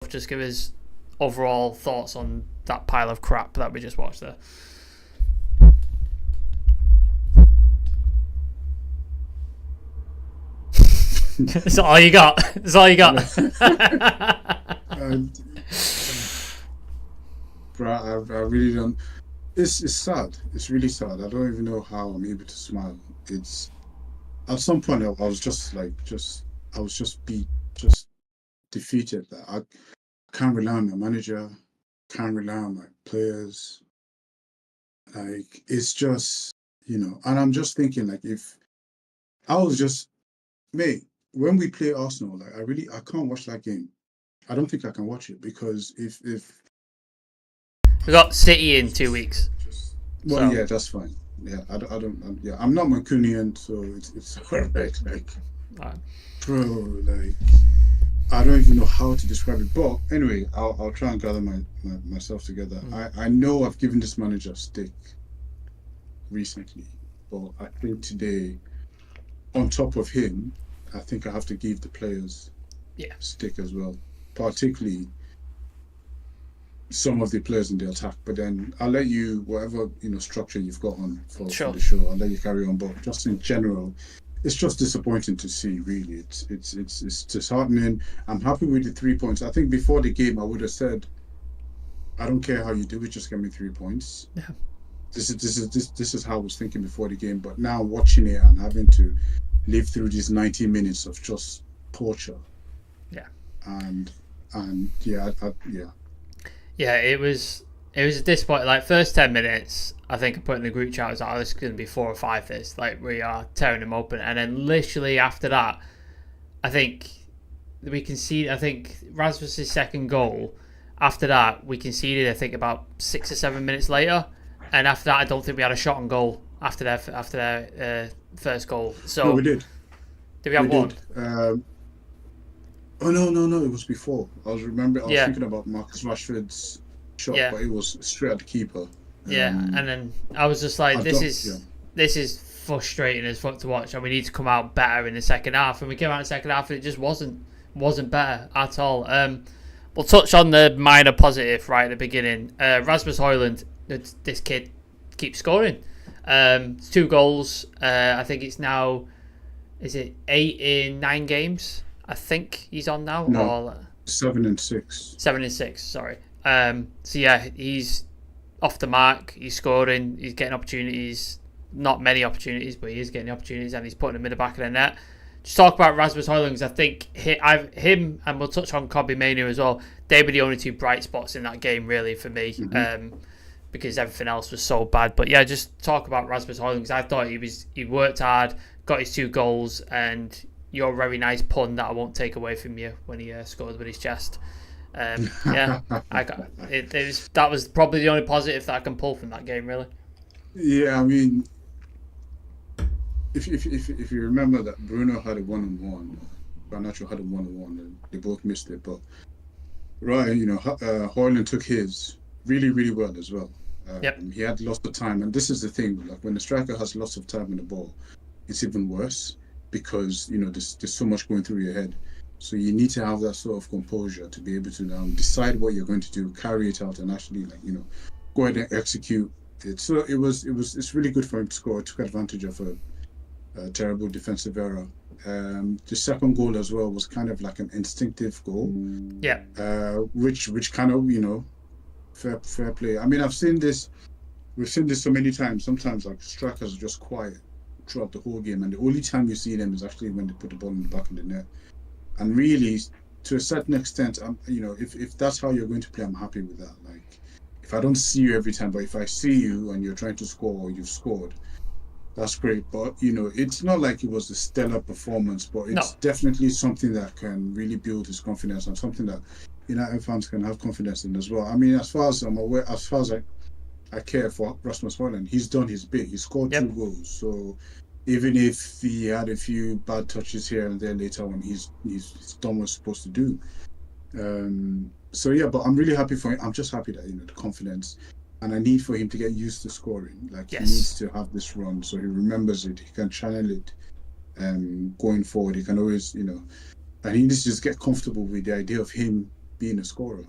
just give his overall thoughts on that pile of crap that we just watched there. That's all you got. That's all you got. Bro, I really don't. It's sad. It's really sad. I don't even know how I'm able to smile. It's at some point I was just like I was just just defeated that I can't rely on my manager, can't rely on my players. Like it's just and I'm just thinking like if I was just mate when we play Arsenal, like I can't watch that game. I don't think I can watch it because if We got City in 2 weeks. well, So yeah, that's fine. Yeah, I don't yeah, I'm not Mancunian, so it's alright. Like, bro, like I don't even know how to describe it. But anyway, I'll try and gather myself together. I know I've given this manager a stick recently, but I think today, on top of him, I think I have to give the players yeah, a stick as well, particularly some of the players in the attack. But then I'll let you whatever structure you've got on for sure. the show. I'll let you carry on. But just in general, it's just disappointing to see. Really, it's disheartening. I'm happy with the 3 points. I think before the game, I would have said, I don't care how you do it, just get me 3 points. Yeah. This is how I was thinking before the game. But now watching it and having to live through these 90 minutes of just torture. Yeah. And yeah, yeah. Yeah, it was a disappointing. Like first 10 minutes, I think I put in the group chat, I was like, "Oh, this is going to be 4 or 5." This like we are tearing them open, and then literally after that, I think we conceded. I think Rasmus's second goal. After that, we conceded. I think about 6 or 7 minutes later, and after that, I don't think we had a shot on goal after their first goal. So No, we did. did we have We one? did. Oh no, it was before. I was Yeah, thinking about Marcus Rashford's shot, yeah. but it was straight at the keeper. Yeah, and then I was just like, I this don't. Yeah, is frustrating as fuck to watch, and we need to come out better in the second half. And we came out in the second half, and it just wasn't better at all. We'll touch on the minor positive right at the beginning. Rasmus Højlund, this kid keeps scoring. It's 2 goals. I think it's now, is it 8 in 9 games? I think he's on now, no, or 7 and 6. 7 in 6. Sorry. So yeah, he's off the mark. He's scoring. He's getting opportunities. Not many opportunities, but he is getting opportunities, and he's putting them in the back of the net. Just talk about Rasmus Højlund, because I think him, and we'll touch on Kobbie Mainoo as well. They were the only two bright spots in that game, really, for me, because everything else was so bad. But yeah, just talk about Rasmus Højlund, because I thought he worked hard, got his 2 goals, and your very nice pun that I won't take away from you when he scored with his chest. Yeah, that was probably the only positive that I can pull from that game, really. Yeah, I mean, if you remember that Bruno had a 1-on-1, Garnacho had a 1-on-1, and they both missed it. But right, Højlund took his really, really well as well. Yep. He had lots of time, and this is the thing: like when the striker has lots of time in the ball, it's even worse because there's so much going through your head. So you need to have that sort of composure to be able to now decide what you're going to do, carry it out, and actually go ahead and execute it. So it's really good for him to score. Took advantage of a terrible defensive error. The second goal as well was kind of like an instinctive goal. Yeah. Which kind of fair play. I mean, we've seen this so many times. Sometimes like strikers are just quiet throughout the whole game, and the only time you see them is actually when they put the ball in the back of the net. And really, to a certain extent, if that's how you're going to play, I'm happy with that. Like, if I don't see you every time, but if I see you and you're trying to score or you've scored, that's great. But it's not like it was a stellar performance, but it's definitely something that can really build his confidence and something that United fans can have confidence in as well. I mean, as far as I'm aware, as far as I care for Rasmus Højlund, he's done his bit. He scored 2 goals, so even if he had a few bad touches here and there later on, he's done what he's supposed to do. So yeah, but I'm really happy for him. I'm just happy that the confidence, and I need for him to get used to scoring. Like he needs to have this run so he remembers it. He can channel it, going forward. He can always and he needs to just get comfortable with the idea of him being a scorer.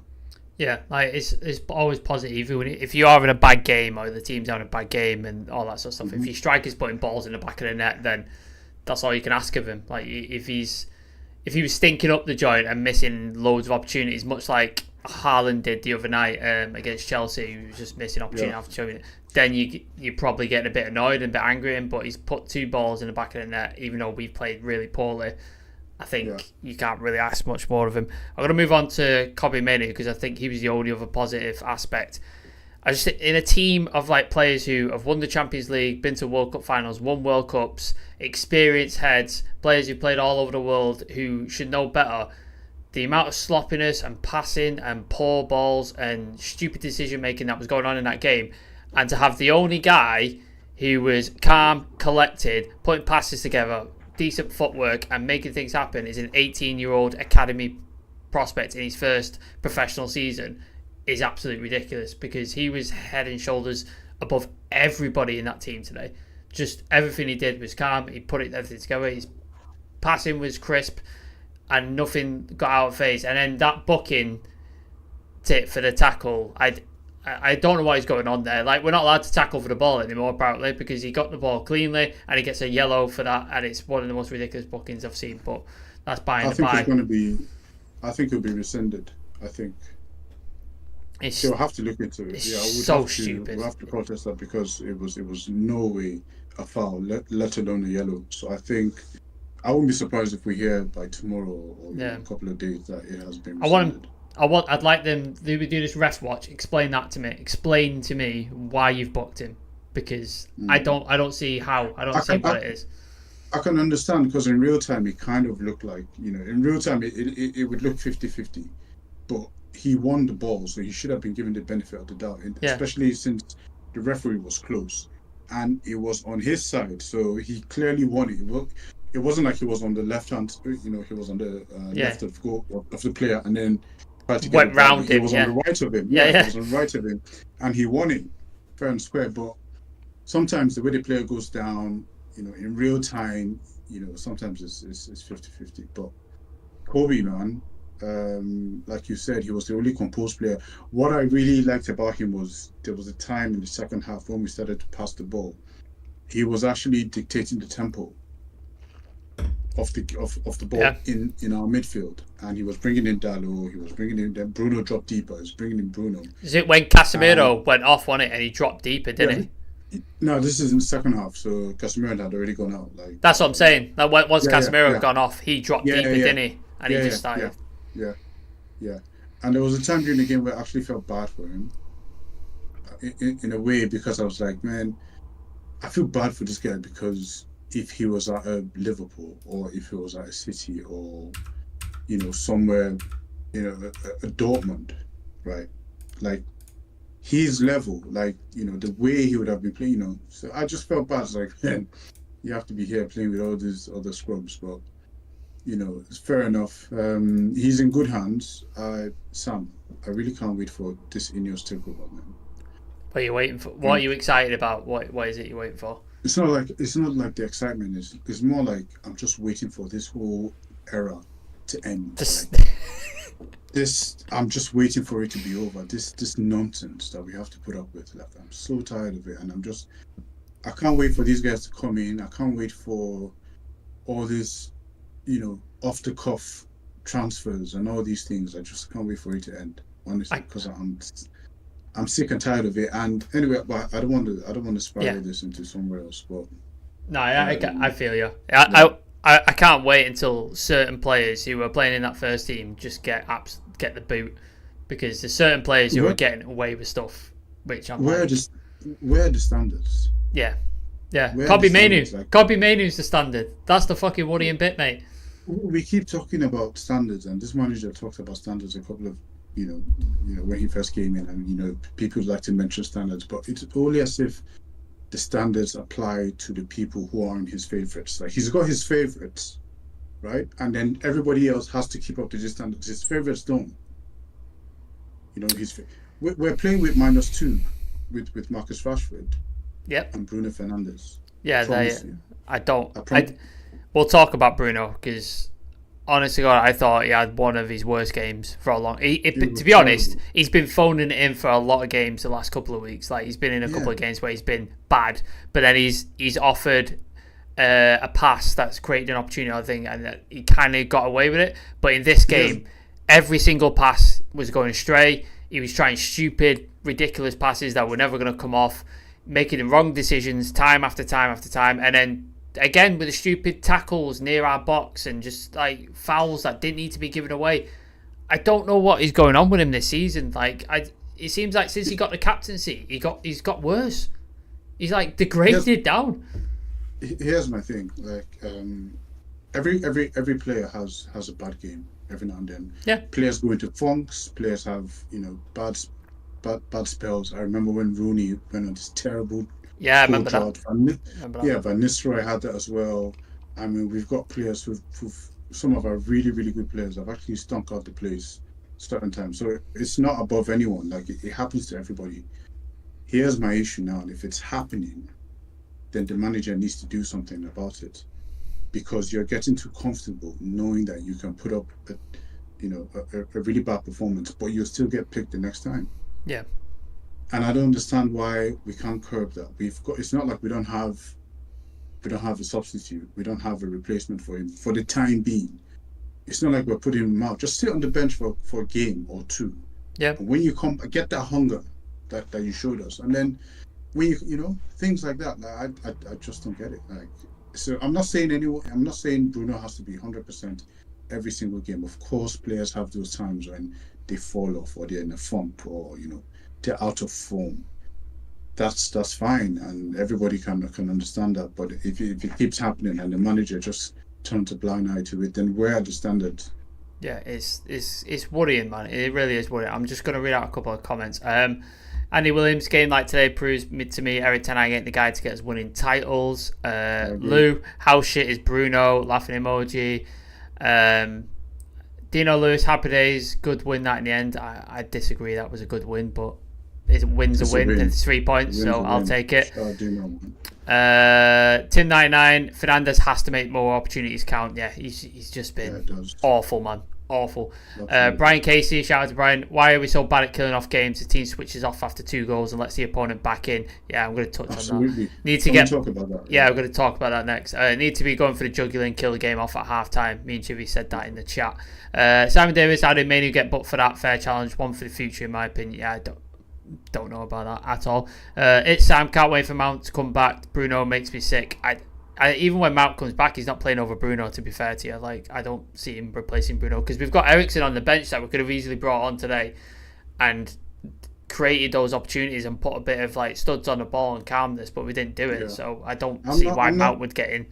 Yeah, like it's always positive. Even if you're having a bad game or the team's having a bad game and all that sort of stuff, Mm-hmm. if your striker's putting balls in the back of the net, then that's all you can ask of him. Like if he was stinking up the joint and missing loads of opportunities, much like Haaland did the other night against Chelsea, he was just missing opportunity after opportunity, then you're probably getting a bit annoyed and a bit angry at him. But he's put 2 balls in the back of the net, even though we've played really poorly. I think you can't really ask much more of him. I'm going to move on to Kobbie Mainoo because I think he was the only other positive aspect. I just think in a team of like players who have won the Champions League, been to World Cup finals, won World Cups, experienced heads, players who played all over the world who should know better, the amount of sloppiness and passing and poor balls and stupid decision making that was going on in that game, and to have the only guy who was calm, collected, putting passes together, decent footwork and making things happen is an 18-year-old academy prospect in his first professional season is absolutely ridiculous, because he was head and shoulders above everybody in that team today. Just everything he did was calm. He put everything together. His passing was crisp and nothing got out of phase. And then that booking for the tackle, I don't know what is going on there. Like, we're not allowed to tackle for the ball anymore, apparently, because he got the ball cleanly and he gets a yellow for that, and it's one of the most ridiculous bookings I've seen. But that's by and by. I think it'll be rescinded. I think they'll have to look into it. Stupid. We'll have to protest that, because it was no way a foul, let alone a yellow. So I think I wouldn't be surprised if we hear by tomorrow or a couple of days that it has been rescinded. I'd like them. They would do this ref watch. Explain that to me. Explain to me why you've booked him, because I don't see how. I don't see what it is. I can understand, because in real time it kind of looked like, in real time it would look 50-50, but he won the ball, so he should have been given the benefit of the doubt, especially since the referee was close and it was on his side, so he clearly won it. It wasn't like he was on the left hand, he was on the left of the player and then went round him. He was on the right of him. He was on the right of him, and he won it fair and square. But sometimes the way the player goes down, in real time, sometimes it's 50-50. But Kobbie, man, like you said, he was the only composed player. What I really liked about him was there was a time in the second half when we started to pass the ball. He was actually dictating the tempo of the ball in our midfield, and he was bringing in Dalot, he was bringing in Bruno, dropped deeper, he was bringing in Bruno. Is it when Casemiro went off on it and he dropped deeper, didn't he? No, this is in the second half, so Casemiro had already gone out. Like, that's what I'm saying. Like, once Casemiro had gone off, he dropped deeper, didn't he? And he just started. Yeah. And there was a time during the game where I actually felt bad for him, in a way, because I was like, man, I feel bad for this guy, because if he was at Liverpool, or if he was at a City, or somewhere, a Dortmund, right? Like, his level, like, the way he would have been playing, So I just felt bad. It's like, man, you have to be here playing with all these other scrubs, but it's fair enough. He's in good hands. Sam, I really can't wait for this Ineos takeover, man. What are you waiting for? What are you excited about? What is it you're waiting for? It's not like the excitement is. It's more like I'm just waiting for this whole era to end. I'm just waiting for it to be over. This nonsense that we have to put up with. Like, I'm so tired of it, and I can't wait for these guys to come in. I can't wait for all this, off the cuff transfers and all these things. I just can't wait for it to end, honestly, because I'm sick and tired of it. And anyway, but I don't want to spiral this into somewhere else. But no, I feel you. I can't wait until certain players who are playing in that first team just get the boot, because there's certain players who are getting away with stuff, which I'm where are the standards? Yeah. Kobbie Mainoo's the standard. That's the fucking worrying bit, mate. We keep talking about standards, and this manager talked about standards a couple of when he first came in, and people like to mention standards, but it's only as if the standards apply to the people who aren't his favorites. Like, he's got his favorites, right? And then everybody else has to keep up to his standards. His favorites don't. We're playing with -2 with Marcus Rashford. Yep. And Bruno Fernandes. Yeah, we'll talk about Bruno, because honestly, God, I thought he had one of his worst games for a long. To be was honest, terrible. he's been phoning it in for a lot of games the last couple of weeks. Like he's been in a couple Yeah. of games where he's been bad, but then he's offered a pass that's created an opportunity, I think, and that he kind of got away with it. But in this game, every single pass was going astray. He was trying stupid, ridiculous passes that were never going to come off, making the wrong decisions time after time after time, and then again with the stupid tackles near our box and just like fouls that didn't need to be given away. I don't know what is going on with him this season. Like it seems like since he got the captaincy, he's got worse. He's like degraded down. Here's my thing. Like every player has a bad game every now and then. Yeah. Players go into funks. Players have bad spells. I remember when Rooney went on this terrible. Yeah, I remember drought. that. Yeah, Van Nistelrooy had that as well. I mean, we've got players who've some of our really, really good players have actually stunk out the place certain times. So it's not above anyone. Like it happens to everybody. Here's my issue now. And if it's happening, then the manager needs to do something about it, because you're getting too comfortable knowing that you can put up a really bad performance, but you'll still get picked the next time. Yeah. And I don't understand why we can't curb that. It's not like we don't have a substitute. We don't have a replacement for him for the time being. It's not like we're putting him out. Just sit on the bench for a game or two. Yeah. And when you come, get that hunger that you showed us, and then when things like that. Like, I just don't get it. Like, so I'm not saying Bruno has to be 100% every single game. Of course, players have those times when they fall off or they're in a funk or they're out of form. That's fine, and everybody can understand that. But if it keeps happening and the manager just turns a blind eye to it, then where are the standards? Yeah, it's worrying, man. It really is worrying. I'm just going to read out a couple of comments. Andy Williams, game like today proves to me Eric Ten Hag ain't the guy to get us winning titles. Lou, how shit is Bruno? Laughing emoji. Dino Lewis, happy days. Good win that in the end. I disagree. That was a good win, but win's a win. It's 3 points, so I'll take it. Tim99, Fernandez has to make more opportunities count. Yeah, he's just been awful, man. Awful. Brian Casey, shout out to Brian. Why are we so bad at killing off games? The team switches off after 2 goals and lets the opponent back in. Yeah, I'm going to touch on that. Need to talk about that. Yeah, we're going to talk about that next. Need to be going for the jugular and kill the game off at half time. Me and Chivy said that in the chat. Simon Davis, how did Manu get booked for that? Fair challenge, one for the future in my opinion. Yeah, I don't know about that at all. It's Sam, can't wait for Mount to come back. Bruno makes me sick. Even when Mount comes back, he's not playing over Bruno, to be fair to you. Like, I don't see him replacing Bruno, because we've got Eriksen on the bench that we could have easily brought on today and created those opportunities and put a bit of like studs on the ball and calm this, but we didn't do it. So I don't see why Mount would get in.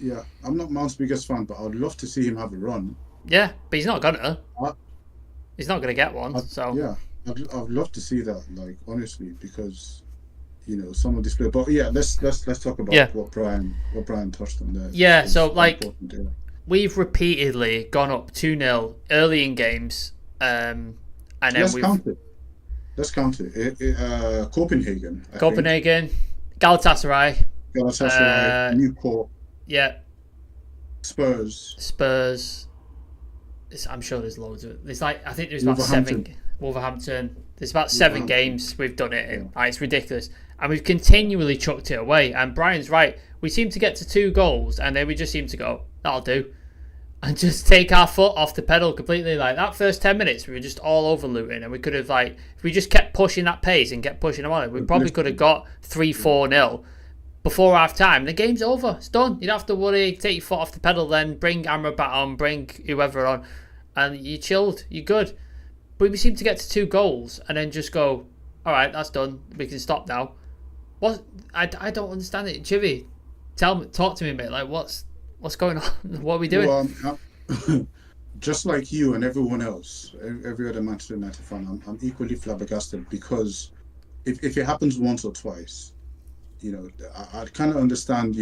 Yeah, I'm not Mount's biggest fan, but I'd love to see him have a run. Yeah, but he's not gonna. He's not gonna get one. Yeah, I'd love to see that. Like, honestly, because some of this play. But yeah, let's talk about what Brian touched on there. Yeah, so like we've repeatedly gone up 2-0 early in games, and then let's count it. Copenhagen, Galatasaray, Newport. Yeah. Spurs. I'm sure there's loads of it. There's I think there's about 7. Wolverhampton. There's about 7 games we've done it in. It's ridiculous. And we've continually chucked it away. And Brian's right. We seem to get to 2 goals and then we just seem to go, that'll do. And just take our foot off the pedal completely. Like that first 10 minutes, we were just all over Luton. And we could have, if we just kept pushing that pace and kept pushing them on it, we probably could have got 3-4-0 before half time. The game's over. It's done. You don't have to worry. Take your foot off the pedal then. Bring Amrabat on. Bring whoever on. And you're chilled. You're good. But we seem to get to 2 goals and then just go, all right, that's done. We can stop now. I don't understand it. Chivy, talk to me, mate. Like, what's going on? What are we doing? Well, just like you and everyone else, every other Manchester United fan, I'm equally flabbergasted, because if it happens once or twice, I kind of understand,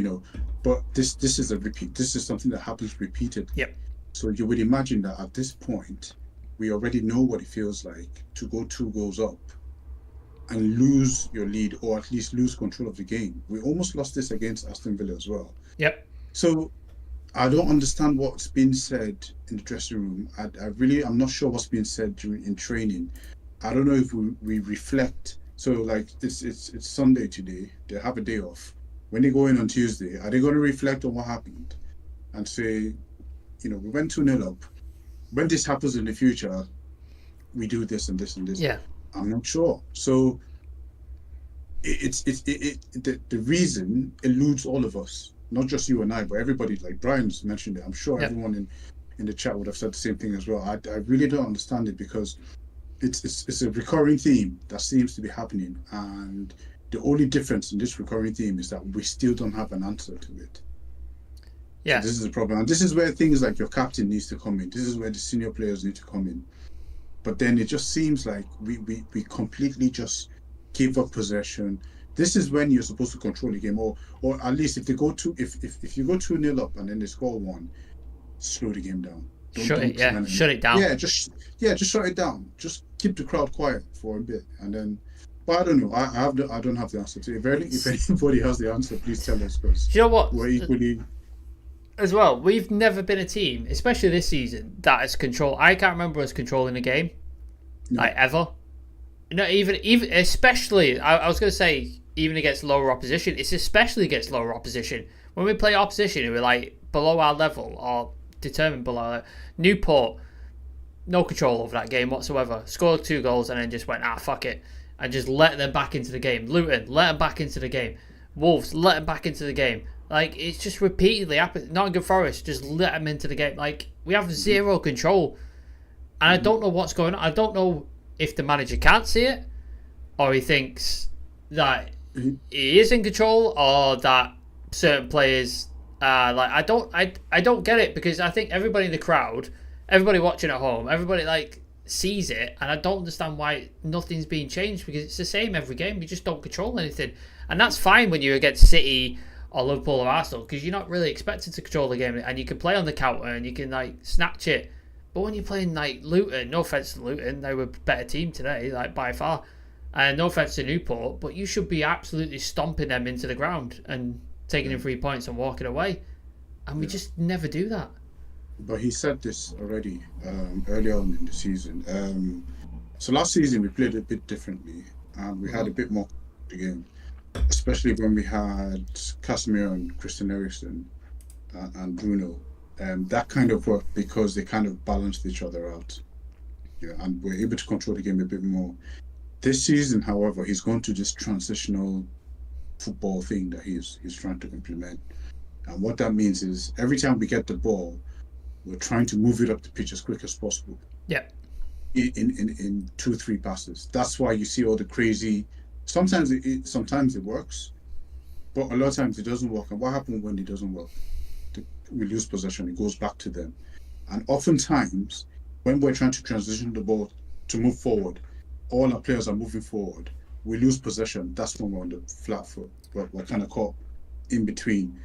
but this is a repeat. This is something that happens repeatedly. Yep. So you would imagine that at this point, we already know what it feels like to go 2 goals up and lose your lead, or at least lose control of the game. We almost lost this against Aston Villa as well. Yep. So I don't understand what's being said in the dressing room. I'm not sure what's being said in training. I don't know if we reflect. So like it's Sunday today. They have a day off. When they go in on Tuesday, are they going to reflect on what happened and say, we went 2-0 up. When this happens in the future, we do this and this and this. Yeah. I'm not sure. So the reason eludes all of us, not just you and I, but everybody. Like Brian's mentioned it. I'm sure everyone in the chat would have said the same thing as well. I really don't understand it because it's a recurring theme that seems to be happening, and the only difference in this recurring theme is that we still don't have an answer to it. Yeah, so this is the problem, and this is where things like your captain needs to come in. This is where the senior players need to come in. But then it just seems like we completely just give up possession. This is when you're supposed to control the game, or at least if you go 2-0 up and then they score 1, slow the game down. Shut it down. Just shut it down. Just keep the crowd quiet for a bit, and then. But I don't know. I don't have the answer to it. If anybody has the answer, please tell us. Because you know what? We're equally. As well, we've never been a team, especially this season, that has control. I can't remember us controlling a game, like ever. No, even especially. I was going to say even against lower opposition. It's especially against lower opposition. When we play opposition who are like below our level or determined below our level. Newport, no control over that game whatsoever. Scored 2 goals and then just went fuck it, and just let them back into the game. Luton, let them back into the game. Wolves, let them back into the game. Like, it's just repeatedly happened. Nottingham Forest, just let them into the game. Like, we have zero control. And I don't know what's going on. I don't know if the manager can't see it, or he thinks that he is in control, or that certain players I don't get it, because I think everybody in the crowd, everybody watching at home, everybody sees it, and I don't understand why nothing's being changed, because it's the same every game. We just don't control anything. And that's fine when you're against City or Liverpool or Arsenal, because you're not really expected to control the game, and you can play on the counter and you can snatch it. But when you're playing Luton, no offense to Luton, they were a better team today, by far, and no offense to Newport, but you should be absolutely stomping them into the ground and taking them 3 points and walking away, and we just never do that. But he said this already earlier on in the season. So last season we played a bit differently, and we had a bit more the game, especially when we had Casemiro and Christian Eriksen and Bruno. That kind of worked because they kind of balanced each other out, and we're able to control the game a bit more. This season, however, he's gone to this transitional football thing that he's trying to implement, and what that means is every time we get the ball, we're trying to move it up the pitch as quick as possible. Yeah. In 2-3 passes. That's why you see all the crazy. Sometimes it works, but a lot of times it doesn't work. And what happens when it doesn't work? We lose possession. It goes back to them. And oftentimes, when we're trying to transition the ball to move forward, all our players are moving forward. We lose possession. That's when we're on the flat foot. We're kind of caught in between.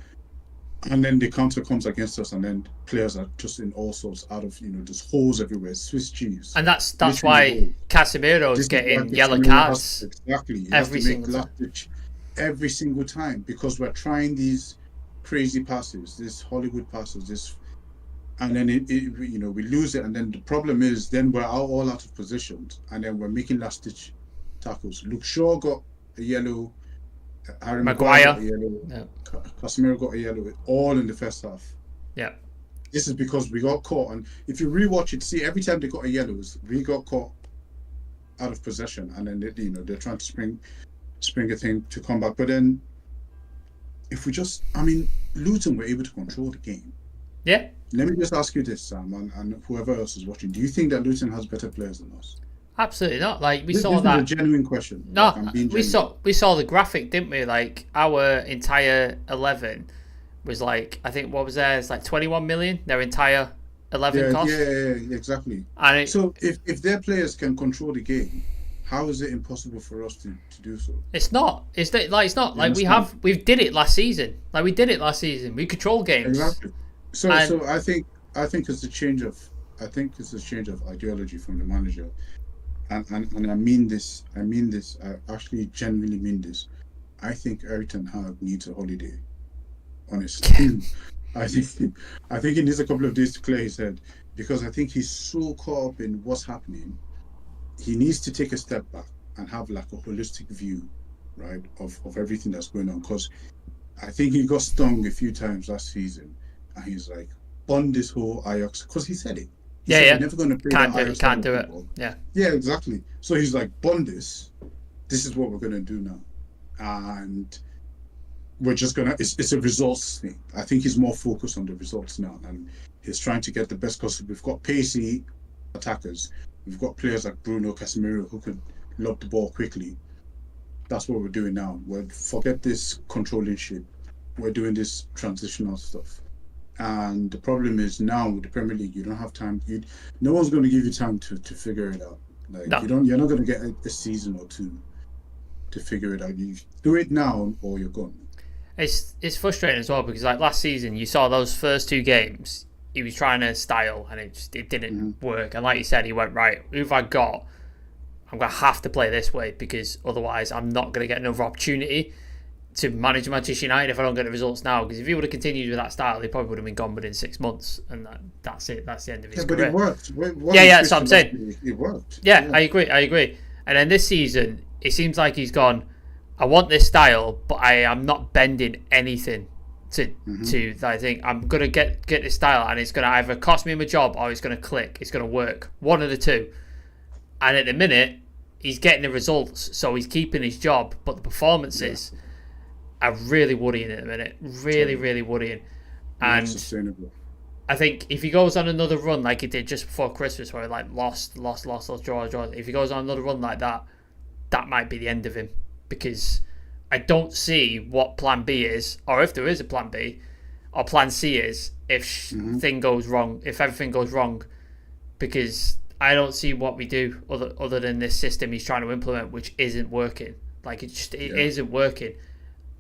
And then the counter comes against us, and then players are just in all sorts out of, there's holes everywhere, Swiss cheese. And that's why Casemiro is getting yellow cards. Exactly. Every single time, because we're trying these crazy passes, these Hollywood passes, and then we lose it, and then the problem is then we're all out of positions, and then we're making last ditch tackles. Luke Shaw got a yellow. Harry Maguire got a yellow. Yeah. Casemiro got a yellow, all in the first half. Yeah. This is because we got caught, and if you rewatch it, see every time they got a yellow, we got caught out of possession, and then they're trying to spring a thing to come back. But then, if we Luton were able to control the game. Yeah. Let me just ask you this, Sam, and whoever else is watching: do you think that Luton has better players than us? Absolutely not. This is a genuine question. No, we saw the graphic, didn't we? Our entire 11 was I think what was there? It's 21 million. Their entire 11 cost. Yeah, exactly. And so if their players can control the game, how is it impossible for us to do so? It's not. It's not. We did it last season. We did it last season. We control games. Exactly. So I think it's a change of ideology from the manager. And I mean this. I actually genuinely mean this. I think Eric Ten Hag needs a holiday. Honestly, I think I think he needs a couple of days to clear his head because I think he's so caught up in what's happening. He needs to take a step back and have like a holistic view, right, of everything that's going on. Because I think he got stung a few times last season, and he's like on this whole Ajax because he said it. He Yeah, said yeah. we're never going to play Can't that do it. Ajax Can't style do of it. football. Yeah. Yeah, exactly. So he's like, bond this. This is what we're going to do now, and we're just gonna. It's a results thing. I think he's more focused on the results now, and he's trying to get the best. Because we've got pacey attackers, we've got players like Bruno Casemiro who could lob the ball quickly. That's what we're doing now. We forget this controlling shit. We're doing this transitional stuff. And the problem is now with the Premier League, you don't have time. No one's going to give you time to figure it out. Like No. you're not going to get a season or two to figure it out. You do it now or you're gone. It's frustrating as well because like last season you saw those first two games he was trying to style and it didn't work, and like you said, he went, right, who have I got? I'm gonna have to play this way because otherwise I'm not gonna get another opportunity to manage Manchester United if I don't get the results now. Because if he would have continued with that style, he probably would have been gone within 6 months, and that's it. That's the end of his career. But it worked. Yeah, that's what I'm saying. It worked. Yeah, I agree. And then this season, it seems like he's gone, I want this style, but I am not bending anything to I think I'm gonna get this style, and it's gonna either cost me my job or it's gonna click. It's gonna work. One of the two. And at the minute, he's getting the results, so he's keeping his job, but the performances are really worrying at the minute. Really worrying. And not sustainable. I think if he goes on another run like he did just before Christmas, where he like lost, draw. If he goes on another run like that, that might be the end of him, because I don't see what plan B is, or if there is a plan B, or plan C is if everything goes wrong, because I don't see what we do other than this system he's trying to implement, which isn't working. Like it isn't working.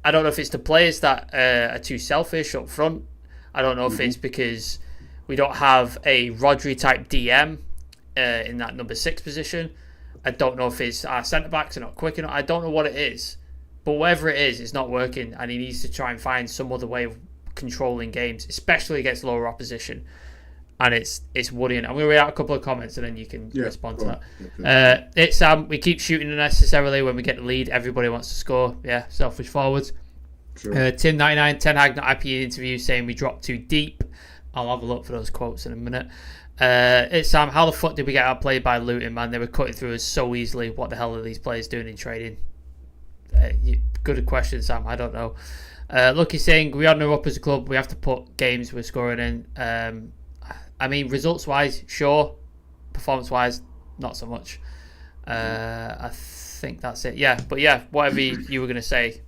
I don't know if it's the players that are too selfish up front. I don't know if it's because we don't have a Rodri type DM in that number 6 position. I don't know if it's our centre backs are not quick enough. I don't know what it is, but whatever it is, it's not working, and he needs to try and find some other way of controlling games, especially against lower opposition. And it's worrying. I'm going to read out a couple of comments and then you can respond to that. It's we keep shooting unnecessarily when we get the lead. Everybody wants to score. Yeah, selfish forwards. Sure. Tim99, Ten Hag not happy interview saying we dropped too deep. I'll have a look for those quotes in a minute. It's how the fuck did we get outplayed by Luton, man? They were cutting through us so easily. What the hell are these players doing in training? Good question, Sam. I don't know. Lucky saying we are no up as a club. We have to put games we're scoring in. I mean, results-wise, sure. Performance-wise, not so much. I think that's it. Yeah, but yeah, whatever you were going to say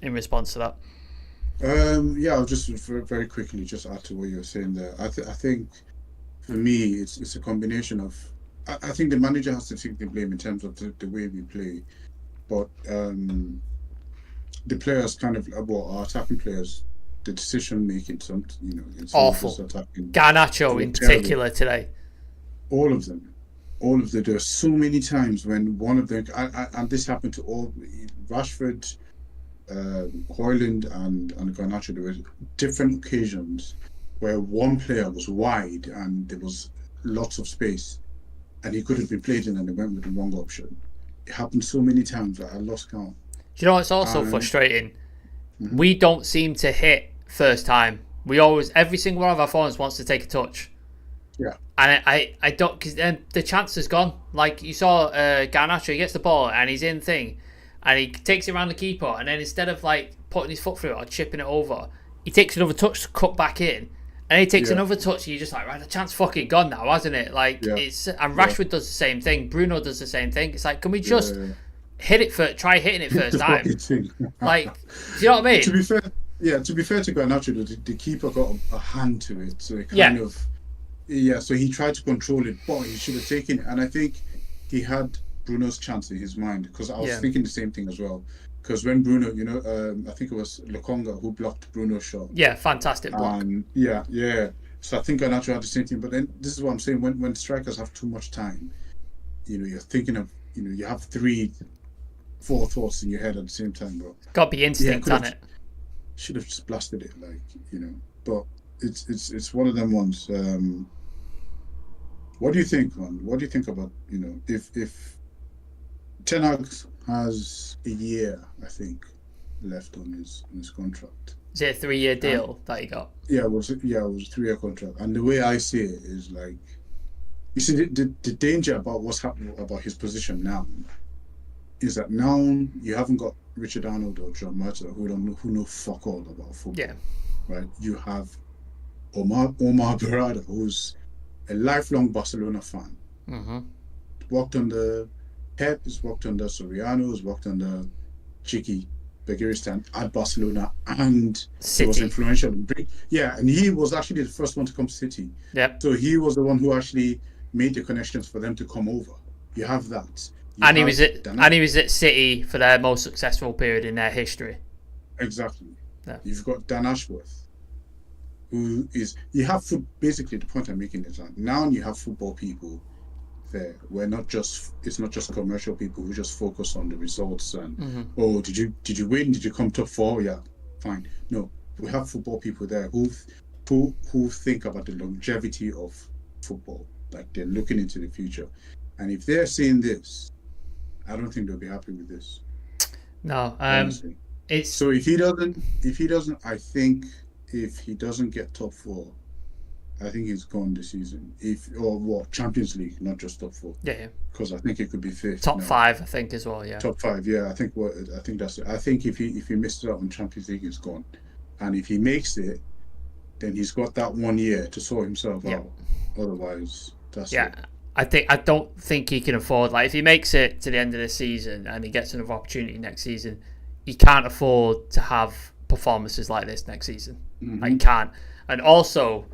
in response to that. I'll just very quickly just add to what you were saying there. I think for me, it's a combination of. I think the manager has to take the blame in terms of the way we play, but the players kind of our attacking players. The decision making, awful. Garnacho in particular today. All of them. There are so many times when one of them, and this happened to all Rashford, Højlund, and Garnacho. There were different occasions where one player was wide and there was lots of space, and he couldn't be played in, and they went with the wrong option. It happened so many times that I lost count. Do you know what's also frustrating? We don't seem to hit first time. We always, every single one of our phones wants to take a touch. Yeah. And I don't, because then the chance is gone. Like you saw Garnacho, he gets the ball and he's in thing, and he takes it around the keeper, and then instead of like putting his foot through it or chipping it over, he takes another touch to cut back in, and he takes another touch, and you're just like, right, the chance fucking gone now, hasn't it? Like it's, and Rashford does the same thing, Bruno does the same thing. It's like, can we just hit it first, try hitting it first time? Like, do you know what I mean? To be fair to Garnacho, the keeper got a hand to it, so it kind of so he tried to control it, but he should have taken it. And I think he had Bruno's chance in his mind, because I was thinking the same thing as well. Because when Bruno, I think it was Lokonga who blocked Bruno's shot. Yeah, fantastic block. So I think Garnacho had the same thing. But then this is what I'm saying: when strikers have too much time, you're thinking of, you have 3-4 thoughts in your head at the same time, bro. Got to be instinct on it. Should have just blasted it, but it's one of them ones. What do you think, man? What do you think about, if Ten Hag has a year, I think, left on his contract? Is it a 3-year deal that he got? Yeah, it was a 3-year contract. And the way I see it is like, you see, the danger about what's happening about his position now is that now you haven't got Richard Arnold or John Murtaugh who know fuck all about football. Yeah. Right? You have Omar Berrada, who's a lifelong Barcelona fan. Mm-hmm. Worked under Pep, has worked under Soriano, has worked under Chiqui Begiristain at Barcelona, and City. He was influential. Yeah, and he was actually the first one to come to City. Yep. So he was the one who actually made the connections for them to come over. You have that. He was at City for their most successful period in their history. Exactly. Yeah. You've got Dan Ashworth, who is, basically the point I'm making is that now you have football people there. It's not just commercial people who just focus on the results and oh, did you win? Did you come top 4? Yeah, fine. No, we have football people there who think about the longevity of football. Like, they're looking into the future, and if they're seeing this, I don't think they'll be happy with this. No, it's so if he doesn't, I think if he doesn't get top 4, I think he's gone this season. Champions League, not just top 4. Yeah. Because I think it could be 5th. Top 5, I think, as well. Yeah. Top 5, yeah. I think that's it. I think if he misses out on Champions League, he's gone, and if he makes it, then he's got that 1 year to sort himself out. Otherwise, that's it. I don't think he can afford, like, if he makes it to the end of the season and he gets another opportunity next season, he can't afford to have performances like this next season. Mm-hmm. Like, he can't. And also,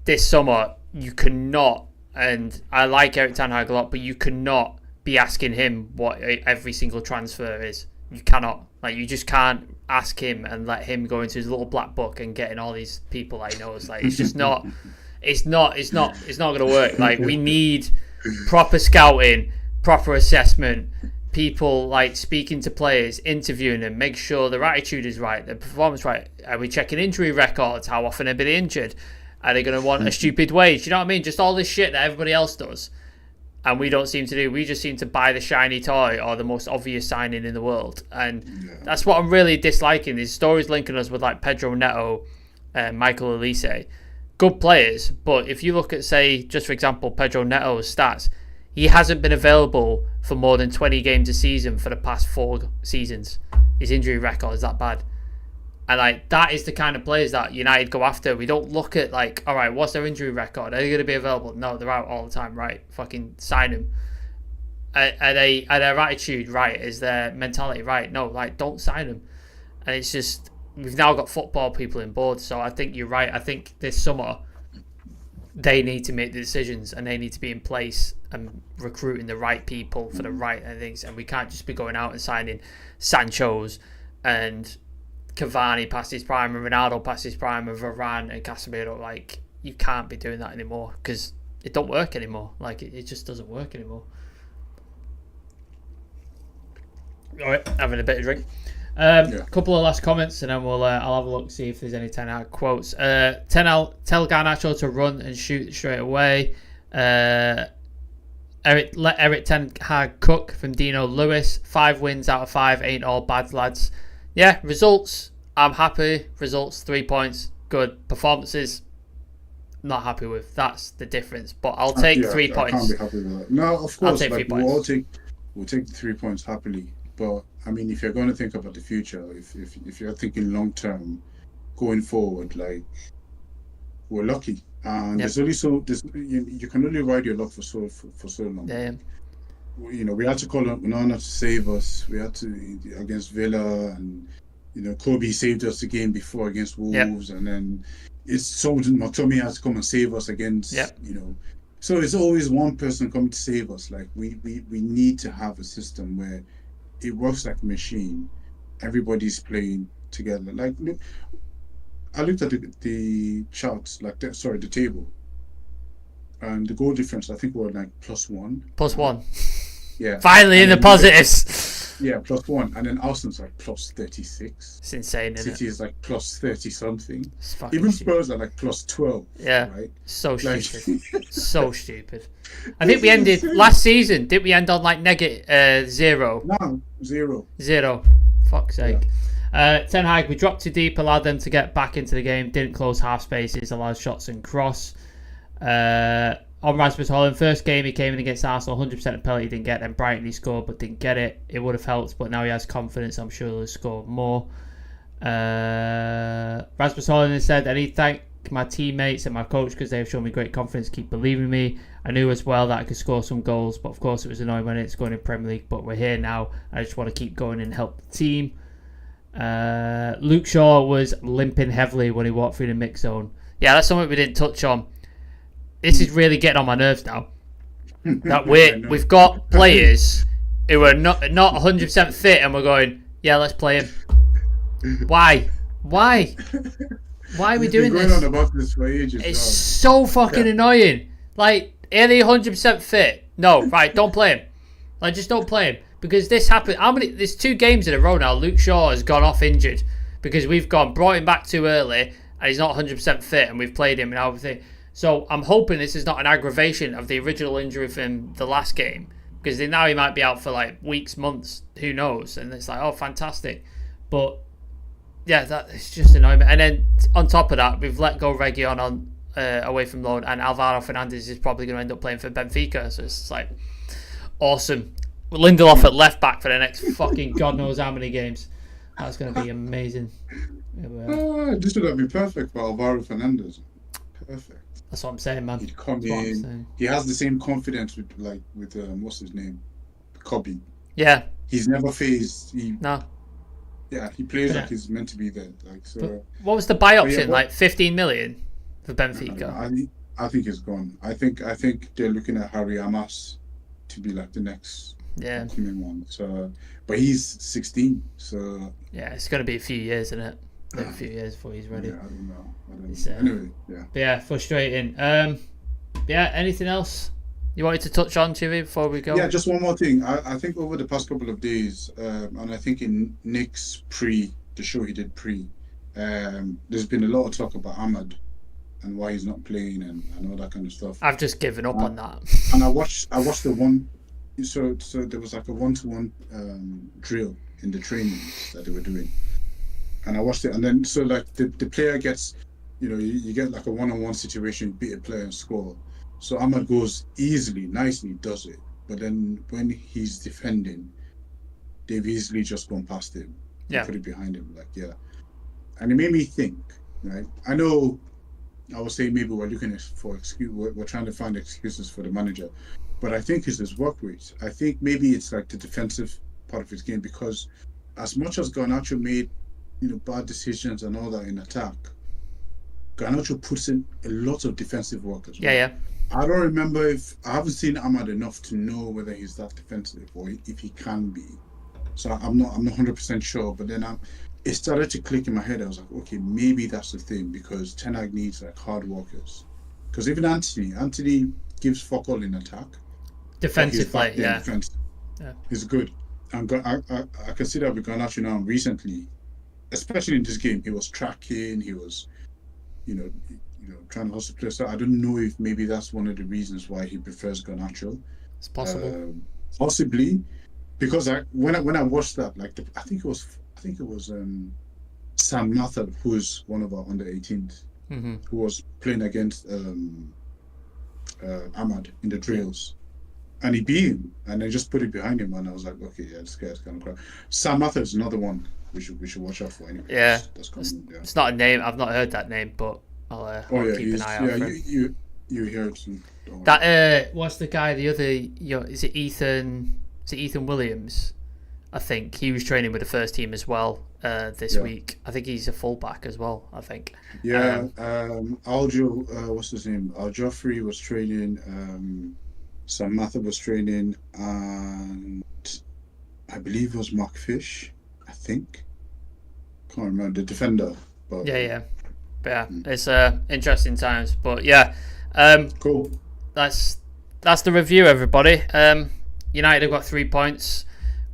this summer, you cannot, and I like Erik ten Hag a lot, but you cannot be asking him what every single transfer is. You cannot. Like, you just can't ask him and let him go into his little black book and getting all these people that he knows. Like, it's just not. It's not going to work. Like, we need proper scouting, proper assessment, people like speaking to players, interviewing them, make sure their attitude is right, their performance right. Are we checking injury records? How often have they been injured? Are they going to want a stupid wage? You know what I mean? Just all this shit that everybody else does, and we don't seem to do. We just seem to buy the shiny toy or the most obvious signing in the world, and that's what I'm really disliking. These stories linking us with like Pedro Neto and Michael Elise. Good players, but if you look at, say, just for example, Pedro Neto's stats, he hasn't been available for more than 20 games a season for the past 4 seasons. His injury record is that bad. And like, that is the kind of players that United go after. We don't look at like, all right, what's their injury record? Are they going to be available? No, they're out all the time, right? Fucking sign them. Are their attitude right? Is their mentality right? No, like, don't sign them. And it's just, we've now got football people in board, so I think you're right. I think this summer they need to make the decisions and they need to be in place and recruiting the right people for the right things. And we can't just be going out and signing Sancho's and Cavani past his prime and Ronaldo past his prime and Varane and Casemiro. Like, you can't be doing that anymore because it don't work anymore. Like, it just doesn't work anymore. All right, having a bit of drink. Couple of last comments and then I'll have a look, see if there's any Ten Hag quotes. Tell Garnacho to run and shoot straight away. Let Erik Ten Hag cook from Dino Lewis. 5 wins out of 5 ain't all bad, lads. Yeah, results, I'm happy. Results, 3 points, good. Performances, not happy with. That's the difference. But I'll take 3 points. I can't be happy with that. No, of course. I'll take 3 points. We'll take the 3 points happily. But I mean, if you're going to think about the future, if you're thinking long term, going forward, like, we're lucky, and there's only you can only ride your luck for so long. Yeah. We had to call on Onana to save us. We had to against Villa, and Kobe saved us the game before against Wolves, and then it's something McTominay has to come and save us against. So it's always one person coming to save us. Like, we need to have a system where it works like a machine. Everybody's playing together. Like, look, I looked at the charts, the table, and the goal difference, I think, were like +1. +1. Yeah. Finally in the positives. Yeah, +1, and then Arsenal's like +36. It's insane, isn't City it? is like +30 something. It's fucking Even stupid. Spurs are like +12. Yeah, Right? so Like, stupid. So stupid. I this think we is ended insane. last season. Did we end on like negative zero? No, 0. Zero. Fuck's sake. Ten Hag, we dropped too deep, allowed them to get back into the game, didn't close half spaces, allowed shots and cross. On Rasmus Holland, first game he came in against Arsenal, 100% of penalty, didn't get, then Brighton he scored but didn't get it. It would have helped, but now he has confidence, I'm sure he'll score more. Rasmus Holland has said, I need to thank my teammates and my coach because they have shown me great confidence, keep believing in me. I knew as well that I could score some goals, but of course it was annoying when it's going in Premier League, but we're here now. I just want to keep going and help the team. Luke Shaw was limping heavily when he walked through the mix zone. Yeah, that's something we didn't touch on. This is really getting on my nerves now. That we've got players who are not 100% fit, and we're going, yeah, let's play him. Why? Why are we doing going this? on about this for ages. It's so fucking annoying. Like, are they 100% fit? No, right, don't play him. Like, just don't play him. Because this happened. There's 2 games in a row now. Luke Shaw has gone off injured because we've brought him back too early and he's not 100% fit and we've played him and everything. So I'm hoping this is not an aggravation of the original injury from the last game, because now he might be out for like weeks, months, who knows? And it's like, oh, fantastic. But yeah, that it's just annoying. And then on top of that, we've let go Reguilon on away from loan, and Alvaro Fernandez is probably going to end up playing for Benfica. So it's like awesome. Lindelof at left back for the next fucking God knows how many games. That's going to be amazing. This would have been perfect for Alvaro Fernandez. Perfect. That's what I'm saying, man. He'd come in. He has the same confidence with what's his name, Kobe. Yeah. He's never phased. No. Yeah, he plays like he's meant to be there. Like so. But what was the buy option? Like 15 million for Benfica. I think it's gone. I think they're looking at Harry Amas to be like the next one. So, but he's 16. So yeah, it's going to be a few years, isn't it? A few years before he's ready. Yeah, I don't know. Anyway, yeah. But yeah, frustrating. Yeah, anything else you wanted to touch on, Chivi, before we go? Yeah, just one more thing. I think over the past couple of days, and I think in Nick's the show he did there's been a lot of talk about Ahmad and why he's not playing and all that kind of stuff. I've just given up on that. And I watched the one. So there was like a 1-to-1 drill in the trainings that they were doing. And I watched it, and then so like the player gets, you get like a 1-on-1 situation, beat a player and score. So Ahmad goes easily, nicely, does it. But then when he's defending, they've easily just gone past him. Yeah. Put it behind him, And it made me think, right? I know I was saying maybe we're looking for excuse. We're trying to find excuses for the manager, but I think it's his work rate. I think maybe it's like the defensive part of his game, because as much as Garnacho made bad decisions and all that in attack, Garnacho puts in a lot of defensive work as well. Yeah. I don't remember I haven't seen Ahmad enough to know whether he's that defensive or if he can be. So I'm not 100% sure. But then it started to click in my head. I was like, okay, maybe that's the thing, because Ten Hag needs like hard workers. Because even Anthony gives fuck all in attack. Defensive play, yeah. Defense. Yeah, he's good. And I can see that with Garnacho now recently. Especially in this game, he was tracking, he was, trying to hustle players. So I don't know if maybe that's one of the reasons why he prefers Garnacho. It's possible. Possibly, because when I watched that, I think it was Sam Mather, who is one of our under 18s, who was playing against Ahmad in the drills. And he beat him, and then just put it behind him, and I was like, okay, yeah, this guy's kind of crap. Sam Mather is another one we should watch out for anyway. Yeah, it's not a name. I've not heard that name, but I'll keep an eye out for him. You hear it. That what's the guy? The other, is it Ethan? Is it Ethan Williams? I think he was training with the first team as well this week. I think he's a fullback as well. I think. Yeah. Aljo, what's his name? Al Joffrey was training. Sam Mather was training, and I believe it was Mark Fish. I think. Can't remember the defender. But yeah. But yeah, it's interesting times. But yeah, cool. That's the review, everybody. United have got 3 points.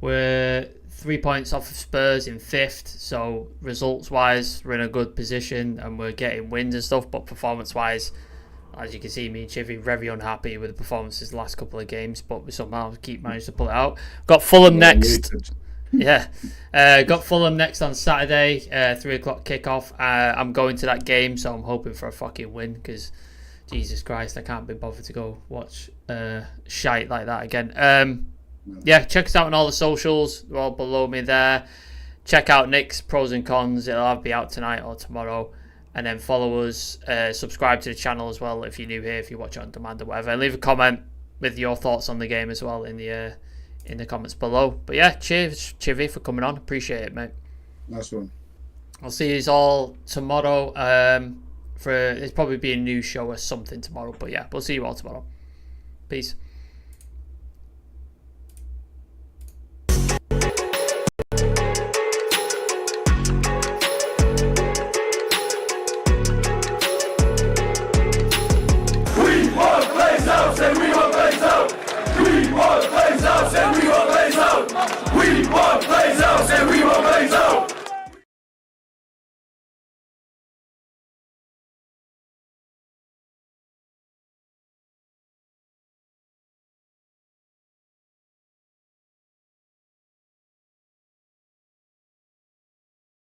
We're 3 points off of Spurs in 5th, so results wise we're in a good position and we're getting wins and stuff, but performance wise, as you can see, me and Chivy very unhappy with the performances the last couple of games, but we somehow keep managed to pull it out. Got Fulham next. Yeah, got Fulham next on Saturday, 3 o'clock kickoff. I'm going to that game, so I'm hoping for a fucking win, because Jesus Christ, I can't be bothered to go watch shite like that again. Yeah, check us out on all the socials. They're all below me there. Check out Nick's pros and cons. It'll either be out tonight or tomorrow. And then follow us, subscribe to the channel as well if you're new here, if you watch it on demand or whatever. And leave a comment with your thoughts on the game as well in the comments below. But yeah, cheers, Chivy, for coming on. Appreciate it, mate. Nice one. I'll see you all tomorrow. There's probably be a new show or something tomorrow. But yeah, we'll see you all tomorrow. Peace.